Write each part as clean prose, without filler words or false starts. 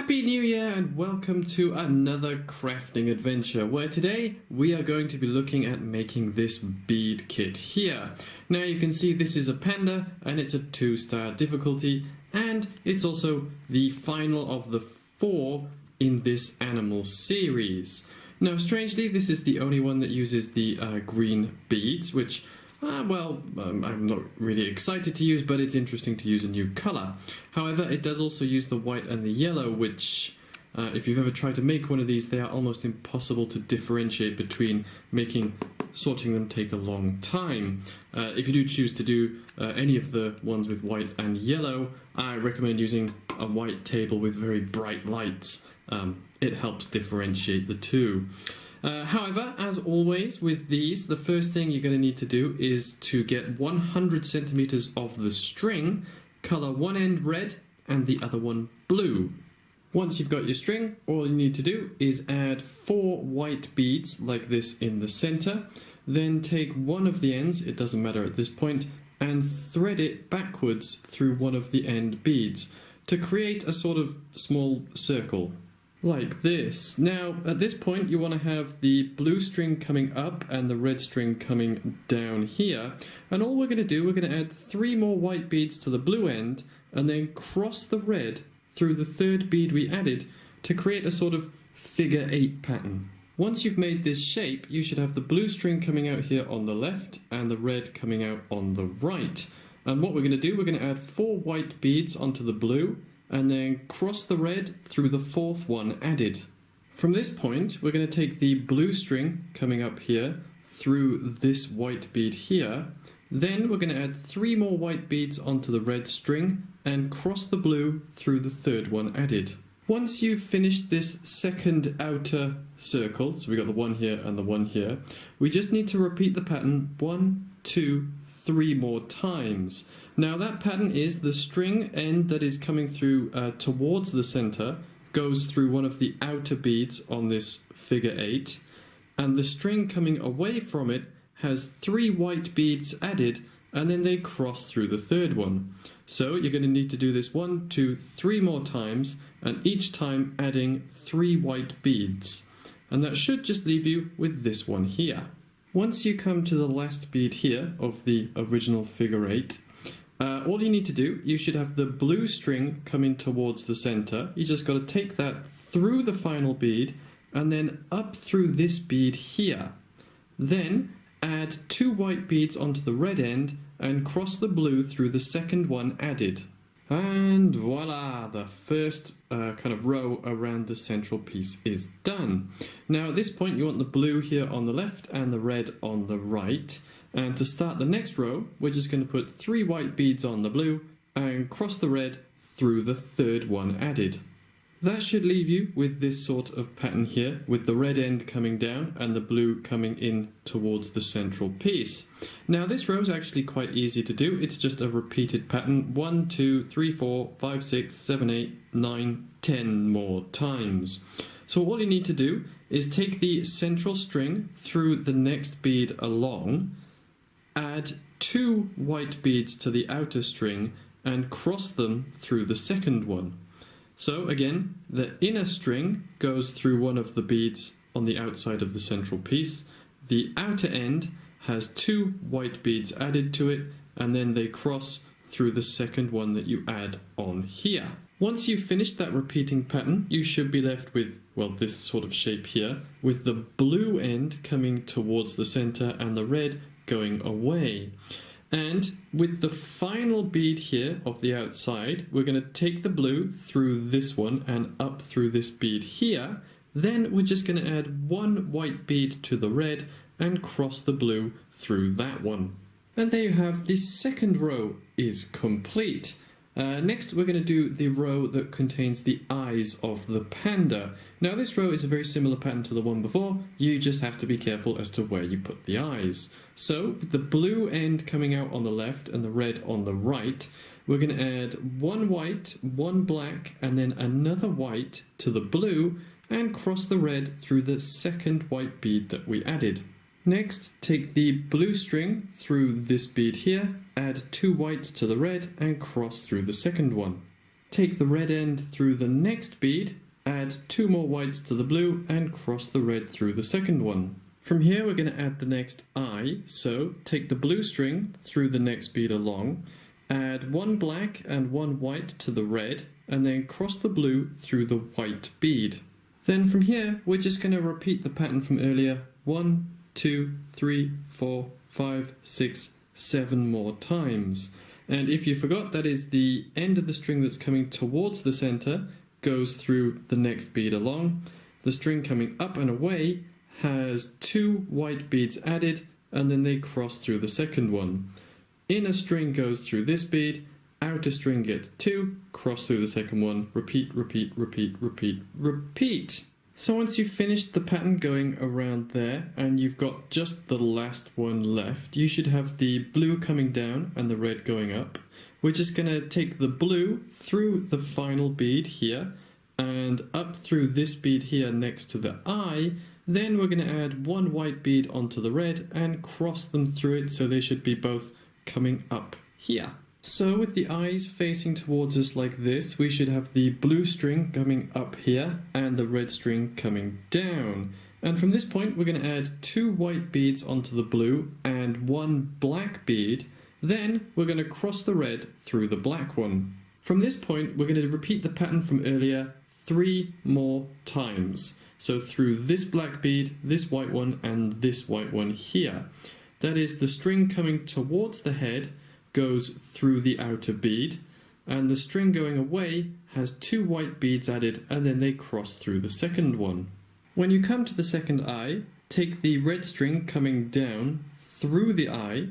Happy New Year and welcome to another crafting adventure where today we are going to be looking at making this bead kit here. Now you can see this is a panda and it's a 2-star difficulty, and it's also the final of the 4 in this animal series. Now strangely, this is the only one that uses the green beads, which I'm not really excited to use, but it's interesting to use a new colour. However, it does also use the white and the yellow, which, if you've ever tried to make one of these, they are almost impossible to differentiate between, making sorting them take a long time. If you do choose to do any of the ones with white and yellow, I recommend using a white table with very bright lights. It helps differentiate the two. However, as always with these, the first thing you're going to need to do is to get 100 centimeters of the string, color one end red and the other one blue. Once you've got your string, all you need to do is add 4 white beads like this in the center, then take one of the ends, it doesn't matter at this point, and thread it backwards through one of the end beads to create a sort of small circle. Like this. Now, at this point, you want to have the blue string coming up and the red string coming down here. And all we're going to do, we're going to add 3 more white beads to the blue end and then cross the red through the 3rd bead we added to create a sort of figure 8 pattern. Once you've made this shape, you should have the blue string coming out here on the left and the red coming out on the right. And what we're going to do, we're going to add 4 white beads onto the blue and then cross the red through the 4th one added. From this point, we're going to take the blue string coming up here through this white bead here. Then we're going to add 3 more white beads onto the red string and cross the blue through the 3rd one added. Once you've finished this second outer circle, so we've got the one here and the one here, we just need to repeat the pattern 1, 2, 3 more times. Now that pattern is the string end that is coming through towards the center goes through one of the outer beads on this figure 8, and the string coming away from it has 3 white beads added, and then they cross through the 3rd one. So you're going to need to do this 1, 2, 3 more times, and each time adding 3 white beads. And that should just leave you with this one here. Once you come to the last bead here of the original figure 8, all you need to do, you should have the blue string coming towards the center. You just got to take that through the final bead and then up through this bead here. Then add 2 white beads onto the red end and cross the blue through the 2nd one added. And voila, the first kind of row around the central piece is done. Now at this point you want the blue here on the left and the red on the right. And to start the next row, we're just going to put 3 white beads on the blue and cross the red through the 3rd one added. That should leave you with this sort of pattern here, with the red end coming down and the blue coming in towards the central piece. Now this row is actually quite easy to do. It's just a repeated pattern 1, 2, 3, 4, 5, 6, 7, 8, 9, 10 more times. So all you need to do is take the central string through the next bead along, add 2 white beads to the outer string and cross them through the 2nd one. So again, the inner string goes through one of the beads on the outside of the central piece. The outer end has 2 white beads added to it, and then they cross through the 2nd one that you add on here. Once you've finished that repeating pattern, you should be left with, well, this sort of shape here, with the blue end coming towards the center and the red going away. And with the final bead here of the outside, we're going to take the blue through this one and up through this bead here. Then we're just going to add 1 white bead to the red and cross the blue through that one. And there you have, the 2nd row is complete. Next we're going to do the row that contains the eyes of the panda. Now this row is a very similar pattern to the one before, you just have to be careful as to where you put the eyes. So with the blue end coming out on the left and the red on the right, we're going to add 1 white, 1 black and then another white to the blue and cross the red through the 2nd white bead that we added. Next, take the blue string through this bead here, add 2 whites to the red and cross through the 2nd one. Take the red end through the next bead, add 2 more whites to the blue and cross the red through the second one. From here we're going to add the next eye, so take the blue string through the next bead along, add 1 black and 1 white to the red, and then cross the blue through the white bead. Then from here we're just going to repeat the pattern from earlier 1, 2, 3, 4, 5, 6, 7 more times. And if you forgot, that is the end of the string that's coming towards the center goes through the next bead along. The string coming up and away has 2 white beads added, and then they cross through the second one. Inner string goes through this bead, outer string gets 2, cross through the second one, repeat, repeat, repeat, repeat, repeat. So once you've finished the pattern going around there and you've got just the last one left, you should have the blue coming down and the red going up. We're just going to take the blue through the final bead here and up through this bead here next to the eye. Then we're going to add 1 white bead onto the red and cross them through it, so they should be both coming up here. So with the eyes facing towards us like this, we should have the blue string coming up here and the red string coming down. And from this point we're going to add 2 white beads onto the blue and 1 black bead. Then we're going to cross the red through the black one. From this point we're going to repeat the pattern from earlier 3 more times. So through this black bead, this white one and this white one here. That is, the string coming towards the head goes through the outer bead, and the string going away has 2 white beads added, and then they cross through the second one. When you come to the second eye, take the red string coming down through the eye,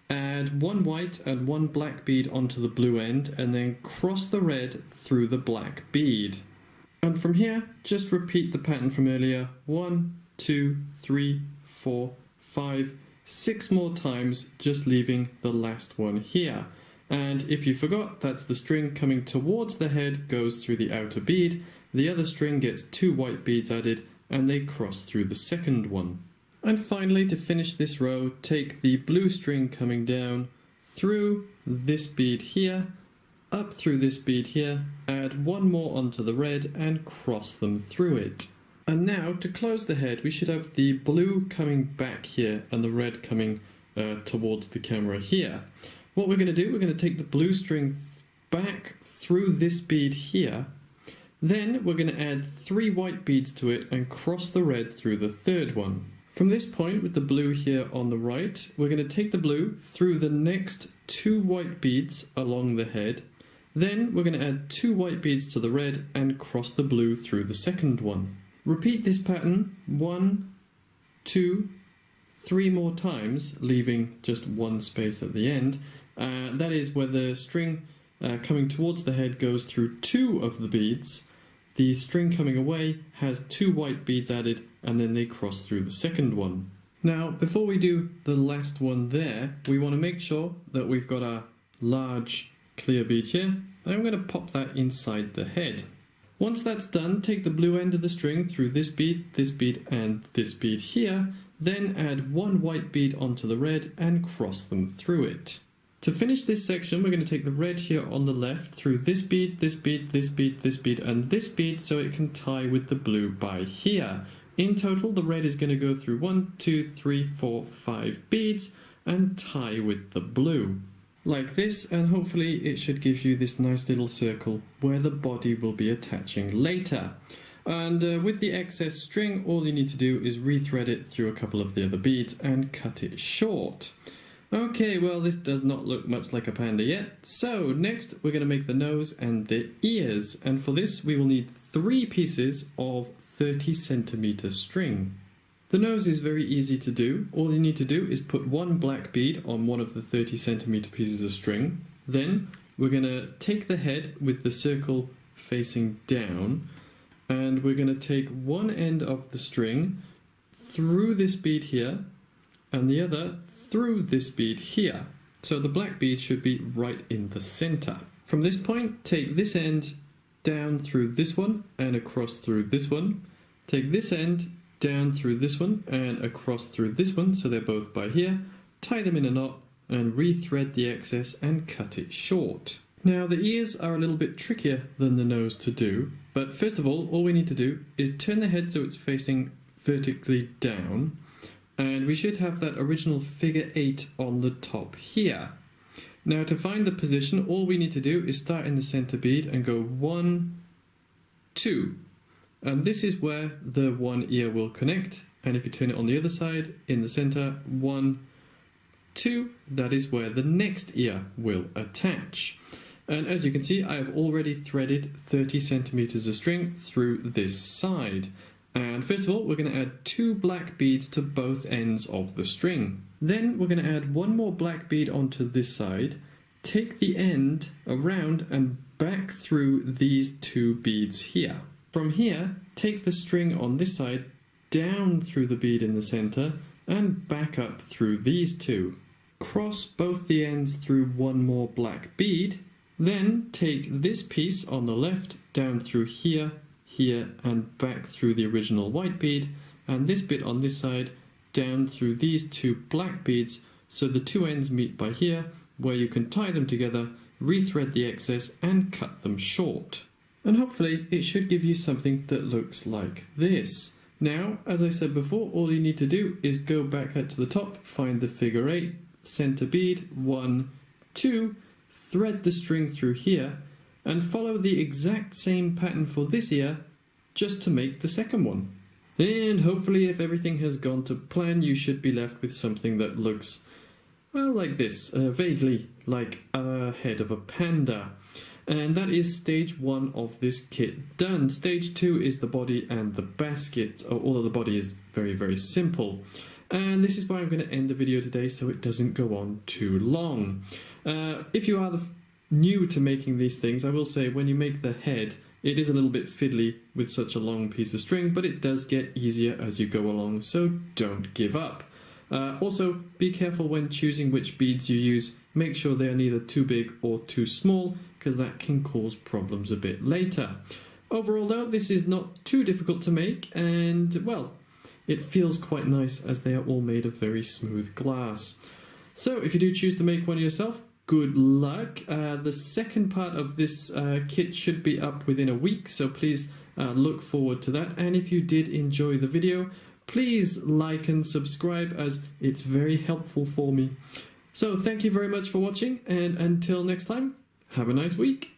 add 1 white and 1 black bead onto the blue end, and then cross the red through the black bead. And from here, just repeat the pattern from earlier 1, 2, 3, 4, 5, 6 more times, just leaving the last one here. And if you forgot, that's the string coming towards the head goes through the outer bead, the other string gets 2 white beads added, and they cross through the second one. And finally, to finish this row, take the blue string coming down through this bead here, up through this bead here, add 1 more onto the red and cross them through it. And now, to close the head, we should have the blue coming back here and the red coming towards the camera here. What we're going to do, we're going to take the blue string back through this bead here. Then we're going to add 3 white beads to it and cross the red through the third one. From this point, with the blue here on the right, we're going to take the blue through the next 2 white beads along the head. Then we're going to add 2 white beads to the red and cross the blue through the second one. Repeat this pattern 1, 2, 3 more times, leaving just 1 space at the end. That is where the string coming towards the head goes through 2 of the beads. The string coming away has 2 white beads added, and then they cross through the second one. Now, before we do the last one there, we want to make sure that we've got our large clear bead here. I'm going to pop that inside the head. Once that's done, take the blue end of the string through this bead, and this bead here, then add 1 white bead onto the red and cross them through it. To finish this section, we're going to take the red here on the left through this bead, this bead, this bead, this bead, and this bead so it can tie with the blue by here. In total, the red is going to go through 1, 2, 3, 4, 5 beads and tie with the blue. Like this, and hopefully it should give you this nice little circle where the body will be attaching later. And with the excess string, all you need to do is rethread it through a couple of the other beads and cut it short. Okay, well, this does not look much like a panda yet. So next we're going to make the nose and the ears, and for this we will need 3 pieces of 30 centimeter string. The nose is very easy to do. All you need to do is put 1 black bead on one of the 30 centimeter pieces of string. Then we're going to take the head with the circle facing down, and we're going to take one end of the string through this bead here and the other through this bead here. So the black bead should be right in the center. From this point, take this end down through this one and across through this one. Take this end down through this one and across through this one, so they're both by here. Tie them in a knot and rethread the excess and cut it short. Now the ears are a little bit trickier than the nose to do, but first of all we need to do is turn the head so it's facing vertically down, and we should have that original figure 8 on the top here. Now to find the position, all we need to do is start in the center bead and go 1, 2, and this is where the one ear will connect, and if you turn it on the other side in the center, 1, 2, that is where the next ear will attach. And as you can see, I have already threaded 30 centimeters of string through this side. And first of all, we're going to add 2 black beads to both ends of the string. Then we're going to add 1 more black bead onto this side, take the end around and back through these 2 beads here. From here, take the string on this side down through the bead in the center and back up through these 2. Cross both the ends through 1 more black bead, then take this piece on the left down through here, here and back through the original white bead, and this bit on this side down through these 2 black beads so the 2 ends meet by here, where you can tie them together, rethread the excess and cut them short. And hopefully it should give you something that looks like this. Now, as I said before, all you need to do is go back up to the top, find the figure 8, center bead, 1, 2, thread the string through here, and follow the exact same pattern for this ear, just to make the second one. And hopefully if everything has gone to plan, you should be left with something that looks, well, like this, vaguely like a head of a panda. And that is stage 1 of this kit done. Stage 2 is the body and the basket, although the body is very, very simple. And this is why I'm going to end the video today so it doesn't go on too long. If you are new to making these things, I will say when you make the head, it is a little bit fiddly with such a long piece of string, but it does get easier as you go along, so don't give up. Also, be careful when choosing which beads you use. Make sure they are neither too big or too small, because that can cause problems a bit later. Overall though, this is not too difficult to make, and well, it feels quite nice as they are all made of very smooth glass. So if you do choose to make one yourself, good luck. The second part of this kit should be up within a week, so please look forward to that. And if you did enjoy the video, please like and subscribe, as it's very helpful for me. So thank you very much for watching, and until next time, have a nice week.